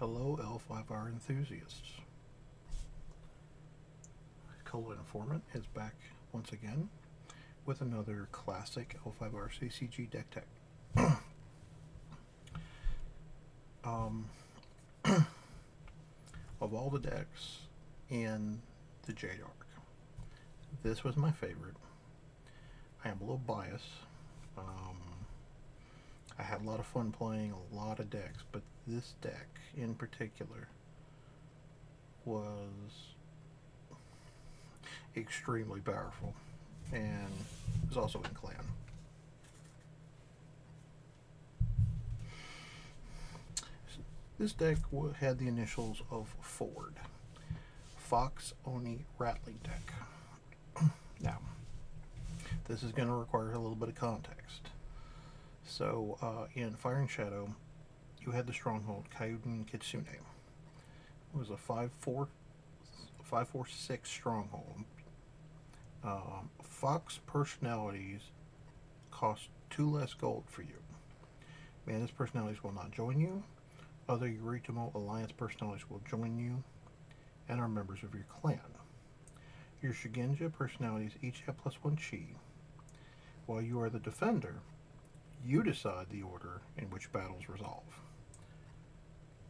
Hello, L5R enthusiasts. Kolat Informant is back once again with another classic L5R CCG deck tech. Of all the decks in the J-Dark, this was my favorite. I am a little biased. I had a lot of fun playing a lot of decks, but this deck in particular was extremely powerful and was also in clan. This deck had the initials of Ford. Fox Oni Ratling deck. Now, this is going to require a little bit of context. So, in Fire and Shadow, you had the stronghold Kyuden Kitsune. It was a 5/4/6 stronghold. Fox personalities cost 2 less gold for you. Manda's personalities will not join you. Other Yoritomo Alliance personalities will join you and are members of your clan. Your Shugenja personalities each have +1 chi. While you are the defender, you decide the order in which battles resolve.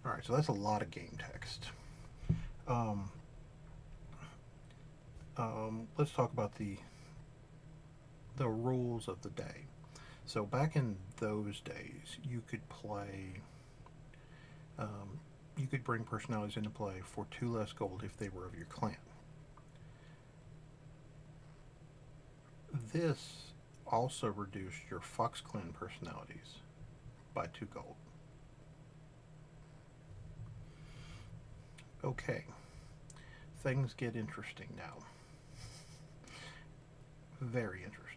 Alright, so that's a lot of game text. Let's talk about the rules of the day. So back in those days, you could play, you could bring personalities into play for 2 less gold if they were of your clan. This also reduced your Fox Clan personalities by 2 gold. Okay, things get interesting now. Very interesting.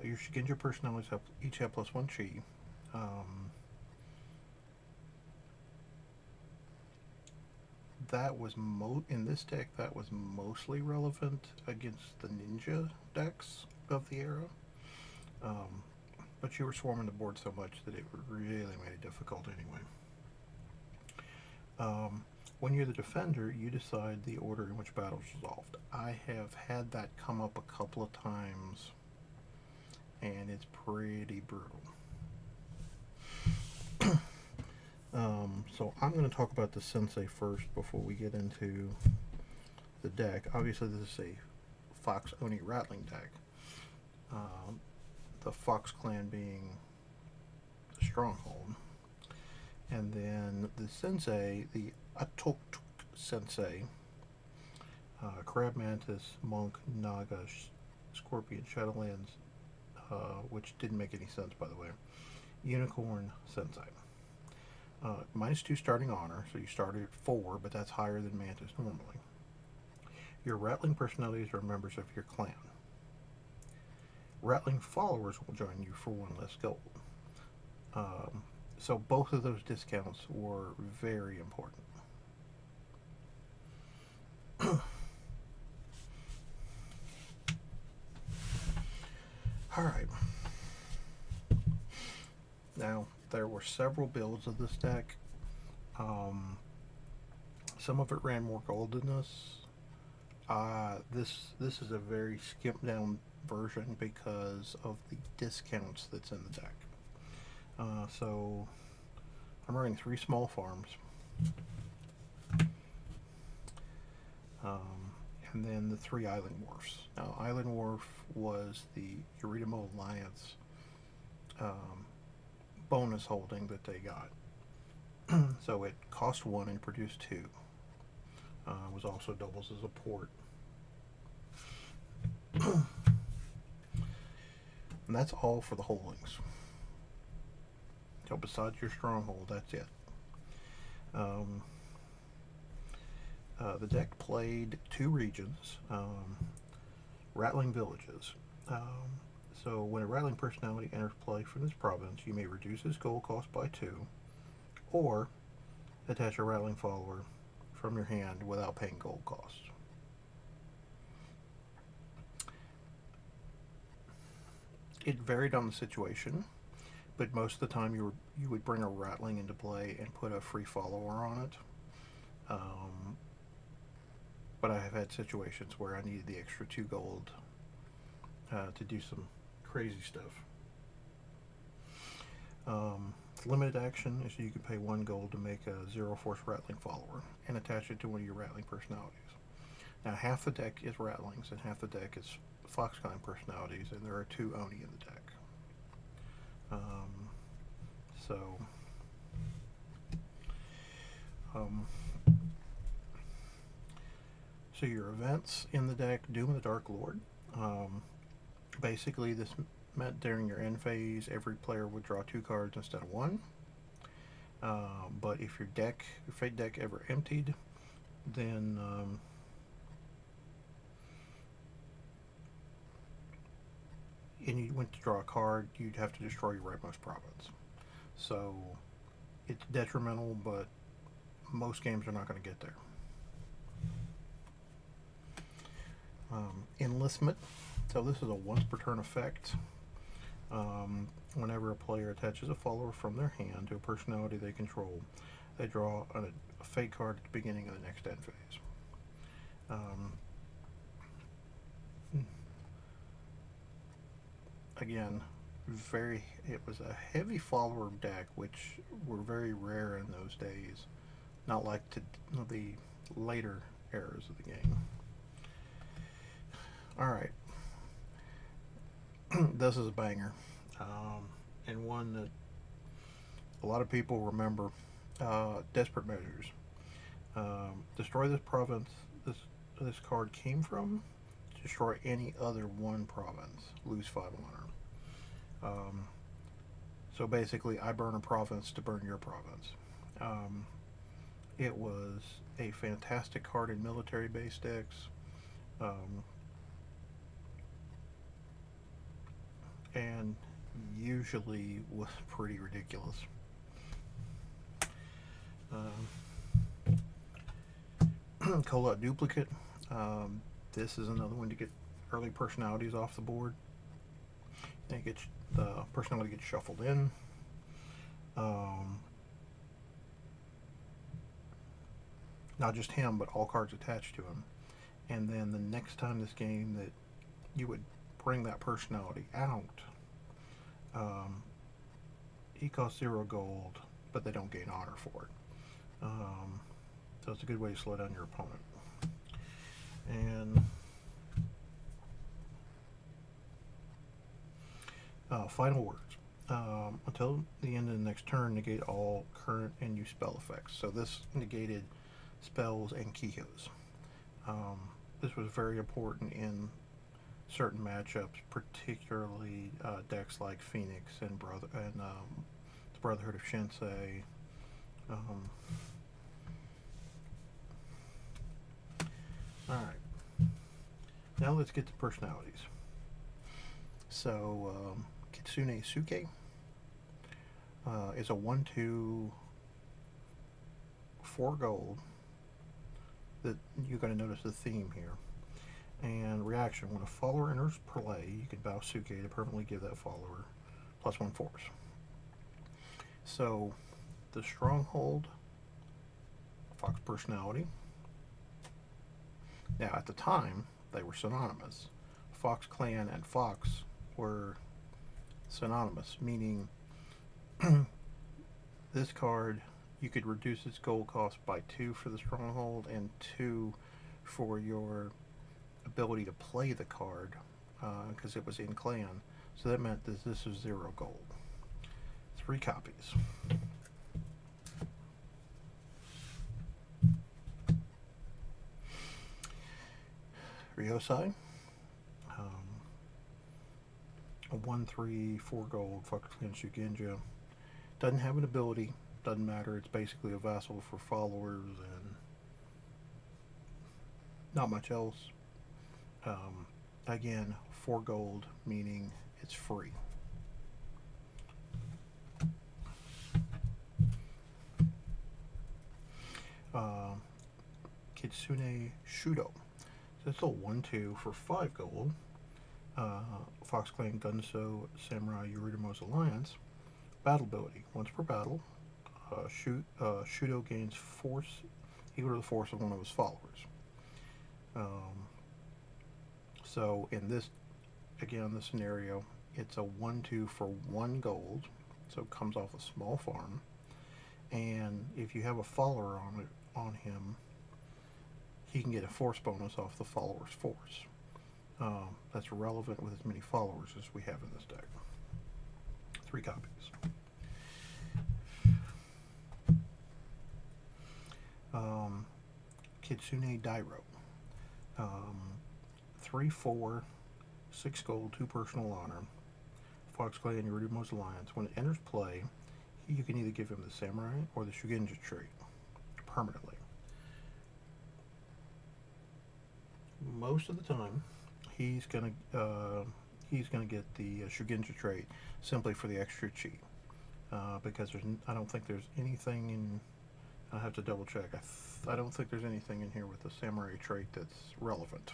Your Shugenja personalities each have +1 chi. That was in this deck, that was mostly relevant against the ninja decks of the era. But you were swarming the board so much that it really made it difficult anyway. When you're the defender, you decide the order in which battles resolved. I have had that come up a couple of times, and it's pretty brutal. So I'm going to talk about the Sensei first before we get into the deck. Obviously this is a Fox Oni Ratling deck. The Fox Clan being the stronghold. And then the Sensei, the Atok Sensei, Crab Mantis, Monk, Naga, Scorpion, Shadowlands, which didn't make any sense by the way, Unicorn Sensei. -2 starting honor, so you started at 4, but that's higher than Mantis normally. Your Ratling personalities are members of your clan. Ratling followers will join you for 1 less gold. So both of those discounts were very important. Alright. Now, there were several builds of this deck. Some of it ran more gold than this. This is a very skimped down version because of the discounts that's in the deck. So I'm running 3 small farms. And then the 3 Island Wharfs. Now, Island Wharf was the Yoritomo Alliance bonus holding that they got. So it cost 1 and produced 2. It was also doubles as a port. And that's all for the holdings. So besides your stronghold, that's it. The deck played 2 regions, Ratling Villages. So when a Ratling personality enters play from this province, you may reduce its gold cost by 2, or attach a Ratling follower from your hand without paying gold costs. It varied on the situation, but most of the time you would bring a Ratling into play and put a free follower on it. But I have had situations where I needed the extra 2 gold to do some crazy stuff. Limited action is you can pay 1 gold to make a 0 force Ratling follower and attach it to one of your Ratling personalities. Now half the deck is Ratlings and half the deck is Foxcon personalities, and there are 2 Oni in the deck. So your events in the deck: Doom of the Dark Lord. Basically, this meant during your end phase, every player would draw 2 cards instead of 1. But if your fate deck ever emptied, then and you went to draw a card, you'd have to destroy your rightmost province. So it's detrimental, but most games are not going to get there. Enlistment. So this is a once per turn effect. Whenever a player attaches a follower from their hand to a personality they control, they draw a fate card at the beginning of the next end phase. Again, it was a heavy follower deck, which were very rare in those days, not like the later eras of the game. Alright, this is a banger, and one that a lot of people remember. Desperate Measures. Destroy this province this card came from. Destroy any other 1 province. Lose 5 honor. So basically, I burn a province to burn your province. It was a fantastic card in military-based decks. And usually was pretty ridiculous. Kolat Duplicate. This is another one to get early personalities off the board. And the personality gets shuffled in. Not just him, but all cards attached to him. And then the next time this game that you would bring that personality out, he costs 0 gold, but they don't gain honor for it. So it's a good way to slow down your opponent. And final words. Until the end of the next turn, negate all current and new spell effects. So this negated spells and keyos. This was very important in certain matchups, particularly decks like Phoenix and the Brotherhood of Shinsei. Alright, now let's get to personalities. So Kitsune Suke is a 1/2 4 gold that you're going to notice the theme here. And reaction: when a follower enters play, you can bow Suke to permanently give that follower +1 force. So the Stronghold, Fox personality. Now at the time they were synonymous. Fox Clan and Fox were synonymous, meaning this card, you could reduce its gold cost by 2 for the Stronghold and 2 for your ability to play the card, because it was in clan. So that meant that this was 0 gold. 3 copies. Ryosai, a 1/3 4 gold Fox Clan Shugenja. Doesn't have an ability, doesn't matter, it's basically a vassal for followers and not much else. Again, 4 gold, meaning it's free. Kitsune Shudo. So it's a 1/2 for 5 gold. Fox Clan Gunso Samurai Yoritomo's Alliance. Battle ability. Once per battle, Shudo gains force equal to the force of one of his followers. So in this, again, this scenario, it's a 1/2 for 1 gold, so it comes off a small farm. And if you have a follower on him, he can get a force bonus off the follower's force. That's relevant with as many followers as we have in this deck. 3 copies. Kitsune Dairo. 3/4, 6 gold, 2 personal honor. Fox Clan Yorima's Alliance. When it enters play, you can either give him the Samurai or the Shugenja trait permanently. Most of the time, he's gonna get the Shugenja trait simply for the extra cheat, because I don't think there's anything in. I have to double check. I don't think there's anything in here with the Samurai trait that's relevant.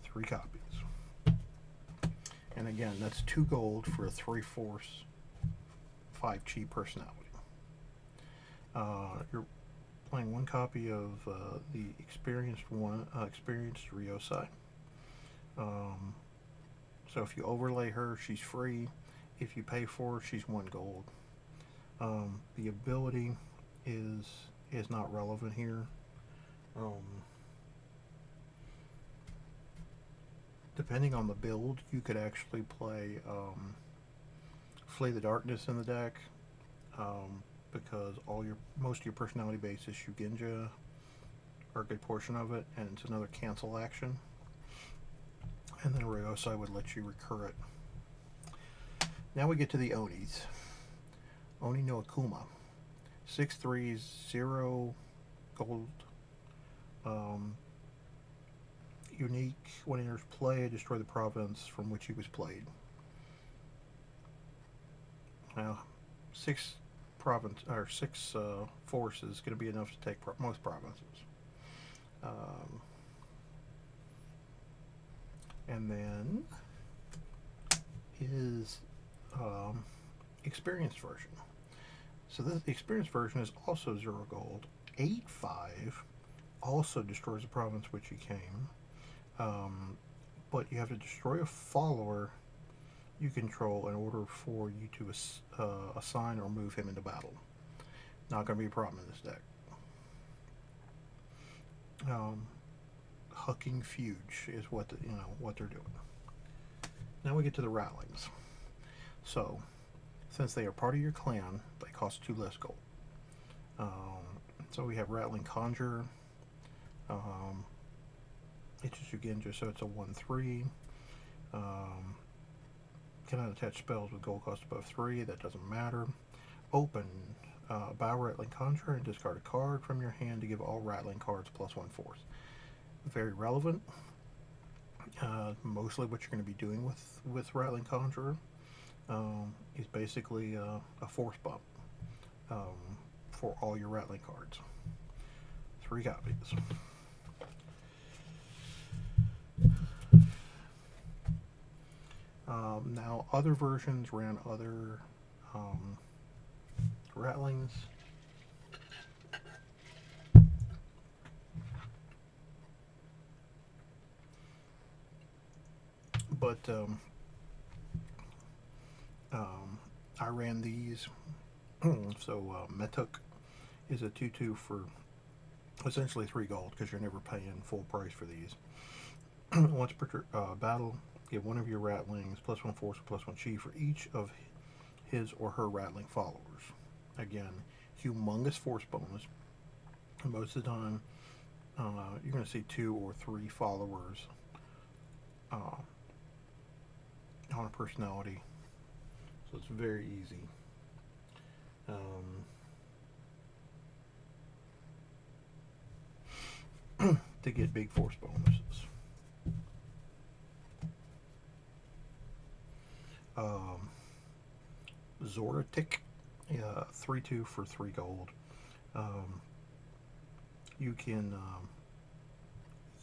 3 copies. And again, that's 2 gold for a 3/4, 5 chi personality. You're playing 1 copy of the experienced Ryosai. So if you overlay her, she's free. If you pay for her, she's 1 gold. The ability is not relevant here. Depending on the build, you could actually play Flee the Darkness in the deck, because most of your personality base is Shugenja, or a good portion of it, and it's another cancel action. And then Ryosai would let you recur it. Now we get to the Onis. Oni no Akuma. 6/3, 0 gold. Unique. When it enters play, destroy the province from which he was played. Now, 6 forces is going to be enough to take most provinces. And then his experienced version. So the experienced version is also 0 gold. 8/5 also destroys the province which he came. But you have to destroy a follower you control in order for you to assign or move him into battle. Not going to be a problem in this deck. Hucking Fuge is what they're doing. Now we get to the Ratlings. So, since they are part of your clan, they cost 2 less gold. So we have Ratling Conjurer. It's a Shugenja, so it's a 1/3. Cannot attach spells with gold cost above 3. That doesn't matter. Open. Buy Ratling Conjurer and discard a card from your hand to give all Ratling cards +1 force. Very relevant. Mostly what you're going to be doing with Ratling Conjurer is basically a force bump for all your Ratling cards. 3 copies. Now, other versions ran other Ratlings. But I ran these. So Metuk is a 2/2 for essentially 3 gold, because you're never paying full price for these. Once per battle, give one of your Ratlings +1 force or +1 chi for each of his or her Ratling followers. Again, humongous force bonus. Most of the time, you're going to see 2 or 3 followers on a personality, so it's very easy. To get big force bonuses. Zoratic, 3/2 for 3 gold. You can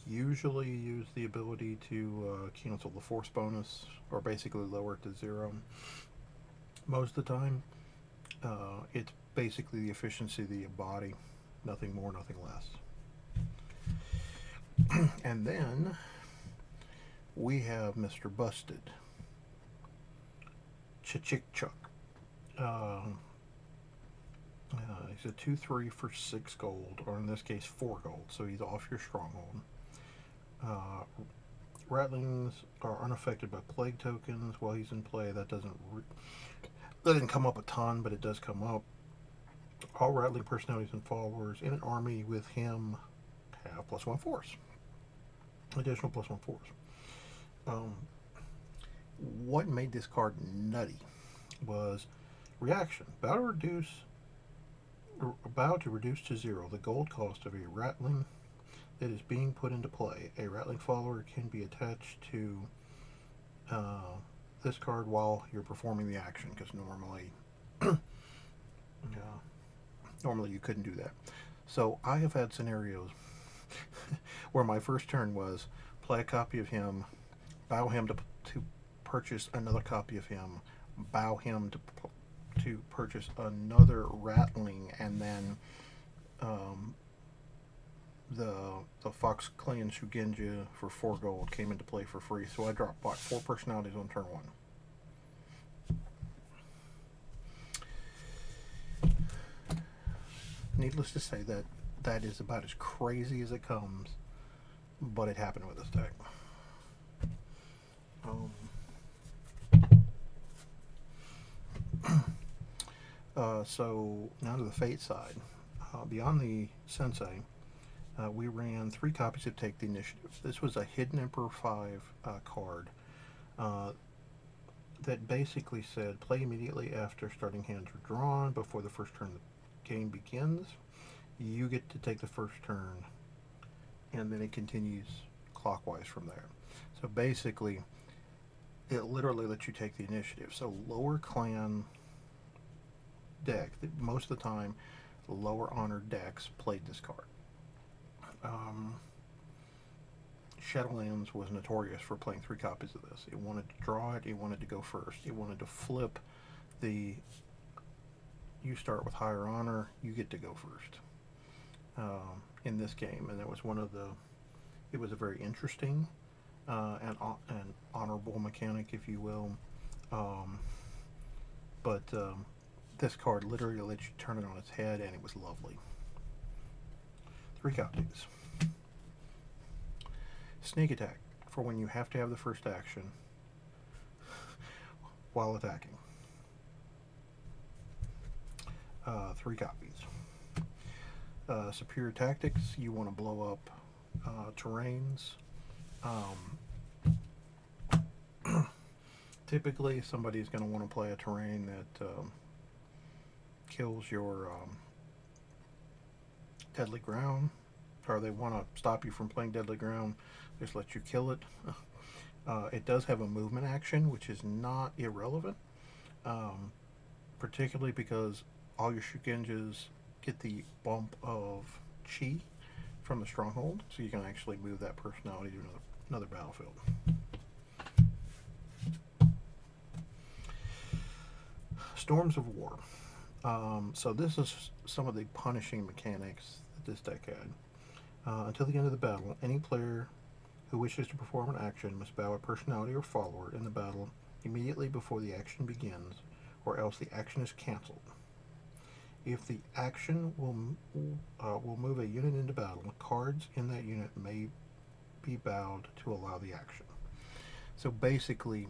usually use the ability to cancel the force bonus, or basically lower it to 0. most of the time. It's basically the efficiency of the body, nothing more, nothing less. And then we have Mr. Busted, Chichikchuk. He's a 2/3 for 6 gold, or in this case 4 gold, so he's off your stronghold. Ratlings are unaffected by plague tokens while he's in play. That doesn't come up a ton, but it does come up. All Ratling personalities and followers in an army with him have +1 force. Additional +1 force. What made this card nutty was reaction. Bow to reduce to 0 the gold cost of a Ratling that is being put into play. A Ratling follower can be attached to this card while you're performing the action, because normally you couldn't do that. So I have had scenarios where my first turn was play a copy of him, bow him to purchase another copy of him, bow him to purchase another Ratling, and then the Fox Clan Shugenja for 4 gold came into play for free, so I bought 4 personalities on turn 1. Needless to say, that is about as crazy as it comes, but it happened with this deck. So now to the Fate side. Beyond the Sensei, we ran 3 copies of Take the Initiative. This was a Hidden Emperor 5 card that basically said play immediately after starting hands are drawn before the first turn of the game begins. You get to take the first turn, and then it continues clockwise from there. So basically, it literally lets you take the initiative. So lower clan deck, most of the time, lower honored decks played this card. Shadowlands was notorious for playing 3 copies of this. It wanted to draw it, it wanted to go first. It wanted to flip the, you start with higher honor, you get to go first in this game. And that was it was a very interesting and honorable mechanic, if you will. But this card literally lets you turn it on its head, and it was lovely. 3 copies. Sneak attack, for when you have to have the first action while attacking. 3 copies. Superior tactics, you want to blow up terrains. Typically somebody's going to want to play a terrain that kills your deadly ground, or they want to stop you from playing deadly ground, just let you kill it. It does have a movement action, which is not irrelevant, particularly because all your Shugenjas get the bump of chi from the stronghold, so you can actually move that personality to another battlefield. Storms of War. So this is some of the punishing mechanics that this deck had. Until the end of the battle, any player who wishes to perform an action must bow a personality or follower in the battle immediately before the action begins, or else the action is cancelled. If the action will move a unit into battle, cards in that unit may be bowed to allow the action. So basically,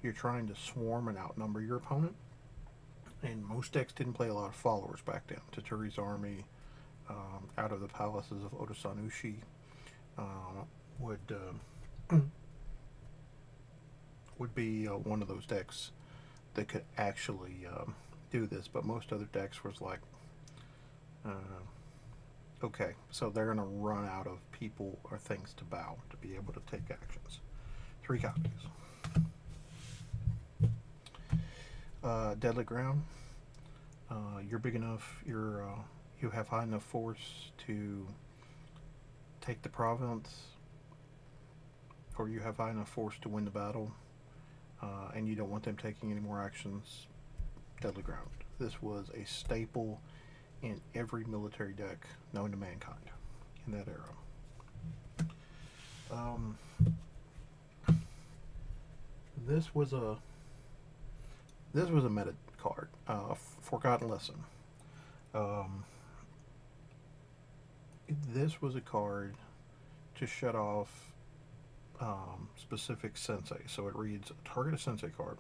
you're trying to swarm and outnumber your opponent, and most decks didn't play a lot of followers back then. Taturi's army, out of the palaces of Otosanushi, would be one of those decks that could actually do this, but most other decks was like, okay, so they're going to run out of people or things to bow to be able to take actions. 3 copies. Deadly Ground. You're big enough, you have high enough force to take the province, or you have high enough force to win the battle, and you don't want them taking any more actions Deadly Ground. This was a staple in every military deck known to mankind in that era. Um, this was a meta card, Forgotten Lesson. Um, this was a card to shut off specific sensei. So it reads, target a sensei card.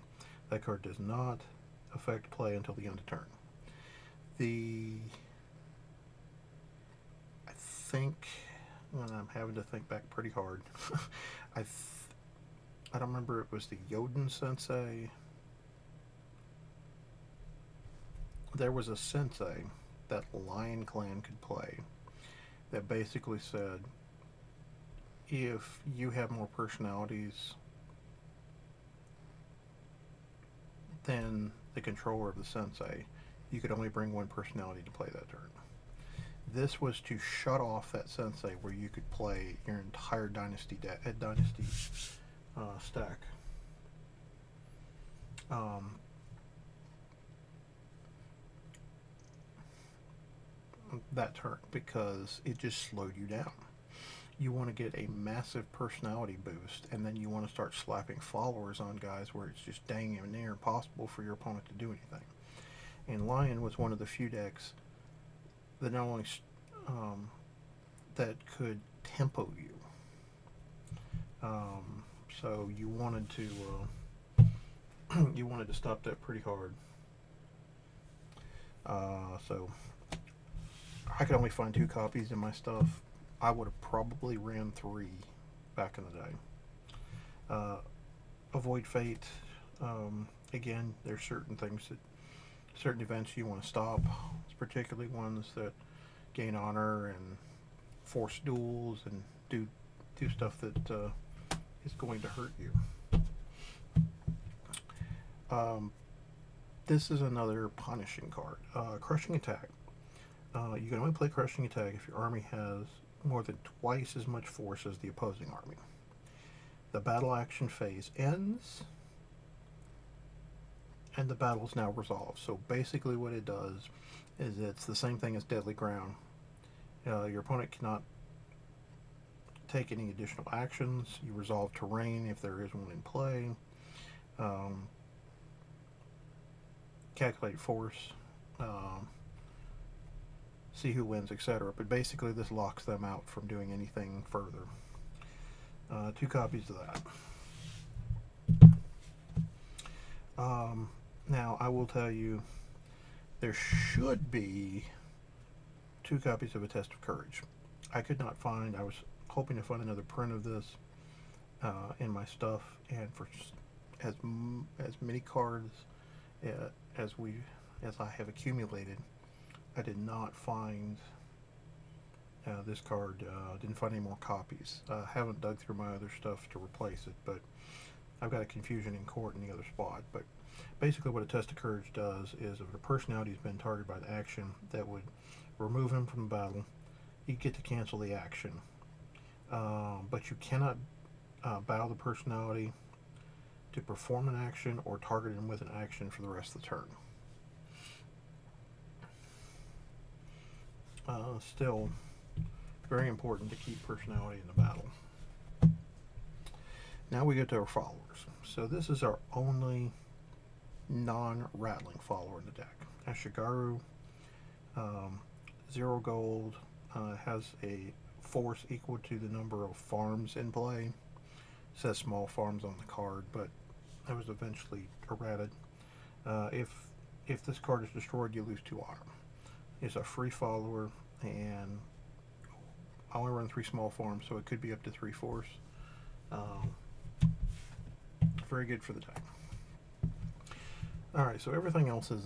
That card does not affect play until the end of turn. I think, and I'm having to think back pretty hard. I don't remember, it was the Yoden Sensei. There was a sensei that Lion Clan could play that basically said, if you have more personalities than the controller of the sensei, you could only bring one personality to play that turn. This was to shut off that sensei where you could play your entire dynasty stack. That turn, because it just slowed you down. You want to get a massive personality boost, and then you want to start slapping followers on guys where it's just dang near impossible for your opponent to do anything. And Lion was one of the few decks that not only that could tempo you. So you wanted to you wanted to stop that pretty hard. So I could only find 2 copies in my stuff. I would have probably ran 3 back in the day. Avoid Fate. Again, there's certain things that, certain events you want to stop. It's particularly ones that gain honor and force duels and do stuff that is going to hurt you. This is another punishing card. Crushing Attack. You can only play Crushing Attack if your army has more than twice as much force as the opposing army. The battle action phase ends, and the battle is now resolved. So basically what it does is it's the same thing as Deadly Ground. Your opponent cannot take any additional actions. You resolve terrain if there is one in play. Calculate force. See who wins, etc. But basically this locks them out from doing anything further. 2 copies of that. Now I will tell you, there should be 2 copies of A Test of Courage. I could not find. I was hoping to find another print of this in my stuff, and for as many cards as I have accumulated, I did not find this card. Didn't find any more copies. Haven't dug through my other stuff to replace it, but I've got a Confusion in Court in the other spot. But basically what A Test of Courage does is, if a personality has been targeted by the action that would remove him from the battle, you get to cancel the action. But you cannot bow the personality to perform an action or target him with an action for the rest of the turn. Still very important to keep personality in the battle. Now we get to our followers. So this is our only non-Ratling follower in the deck. Ashigaru, 0 gold, has a force equal to the number of farms in play. It says small farms on the card, but that was eventually errated. If this card is destroyed, you lose 2 honor. It's a free follower, and I only run 3 small farms, so it could be up to 3 force. Very good for the deck. Alright, so everything else is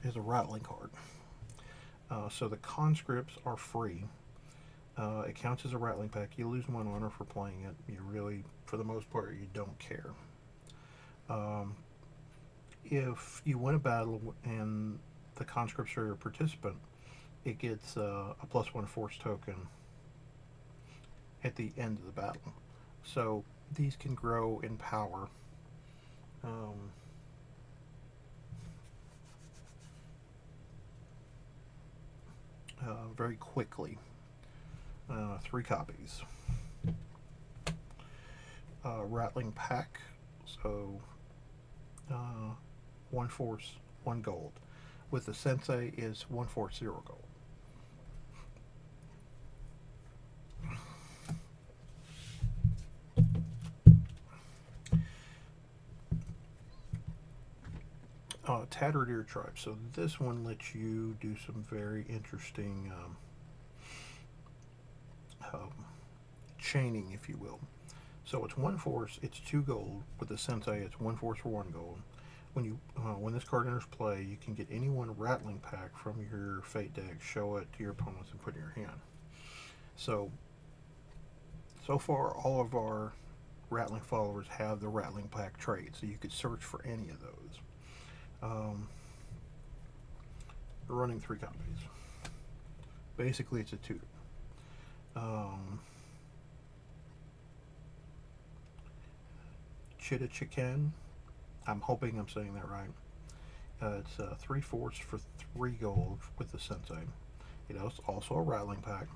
is a Ratling card. So the conscripts are free. It counts as a Ratling pack. You lose 1 honor for playing it. You really, for the most part, you don't care. If you win a battle and the conscripts are your participant, it gets a +1 force token at the end of the battle. So these can grow in power Um, very quickly. 3 copies. Ratling pack, so 1 force, 1 gold. With the sensei is 1 force, 0 gold. Tattered Ear Tribe. So this one lets you do some very interesting chaining, if you will. So it's 1 force, it's 2 gold. With the sensei, it's 1 force for 1 gold. When this card enters play, you can get any one Ratling pack from your Fate deck, show it to your opponents, and put it in your hand. So far, all of our Ratling followers have the Ratling pack trade, so you could search for any of those. We're running 3 copies. Basically, it's a tutor. Chicken. I'm hoping I'm saying that right. It's 3 force for 3 gold with the sensei. It is also a Ratling pack.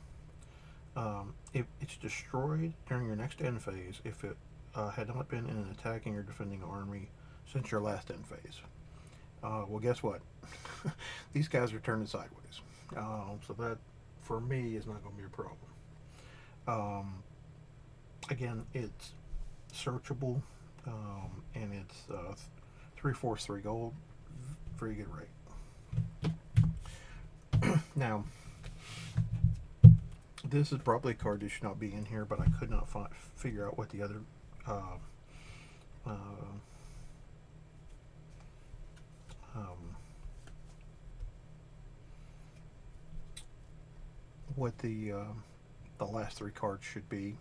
If it's destroyed during your next end phase, if it had not been in an attacking or defending army since your last end phase. Well, guess what? These guys are turning sideways. So that, for me, is not going to be a problem. Again, it's searchable, and it's 3 force, 3 gold. Very good rate. Now, this is probably a card that should not be in here, but I could not figure out what the other what the last 3 cards should be.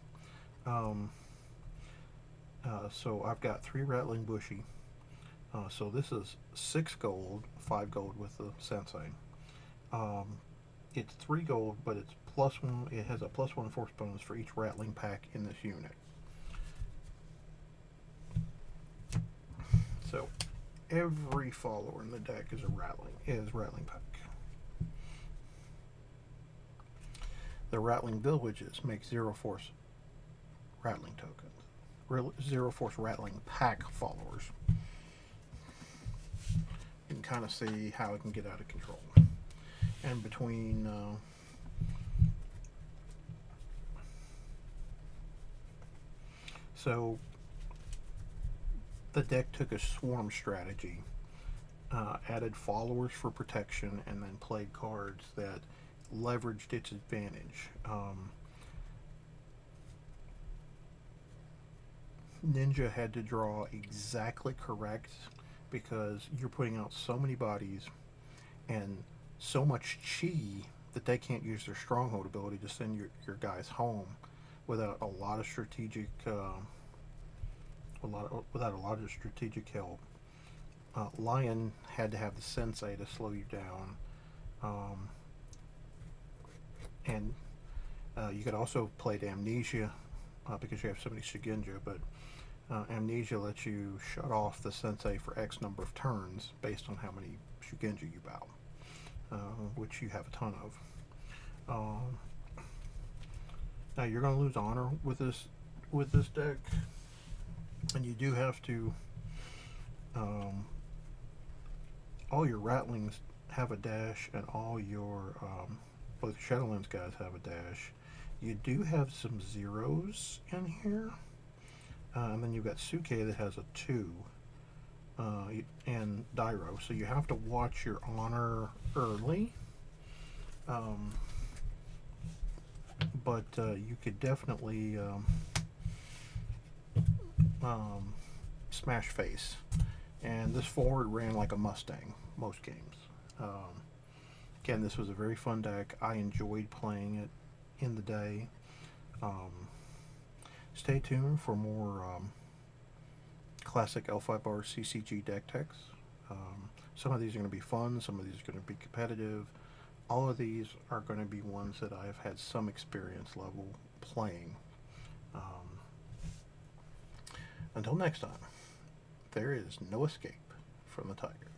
So I've got 3 Ratling Bushy. So this is 6 gold, 5 gold with the sensei. It's 3 gold, but it's +1. It has a +1 force bonus for each Ratling pack in this unit. So every follower in the deck is Ratling pack. The Ratling villages make 0 force Ratling tokens. 0 force Ratling pack followers. You can kind of see how it can get out of control. And between so the deck took a swarm strategy, added followers for protection, and then played cards that leveraged its advantage. Ninja had to draw exactly correct because you're putting out so many bodies and so much chi that they can't use their stronghold ability to send your guys home without a lot of strategic strategic help. Lion had to have the sensei to slow you down, and you could also play Amnesia because you have so many Shigenja, but Amnesia lets you shut off the sensei for X number of turns based on how many Shigenja you bow, which you have a ton of. Now you're going to lose honor with this deck, and you do have to. All your Ratlings have a dash, and all your both Shadowlands guys have a dash. You do have some zeros in here, and then you've got Suke that has a 2, and Dairo. So you have to watch your honor early. But you could definitely smash face. And this forward ran like a Mustang most games. Again, this was a very fun deck. I enjoyed playing it in the day. Stay tuned for more classic L5R CCG deck techs. Some of these are going to be fun, some of these are going to be competitive. All of these are going to be ones that I've had some experience level playing. Until next time, there is no escape from the tiger.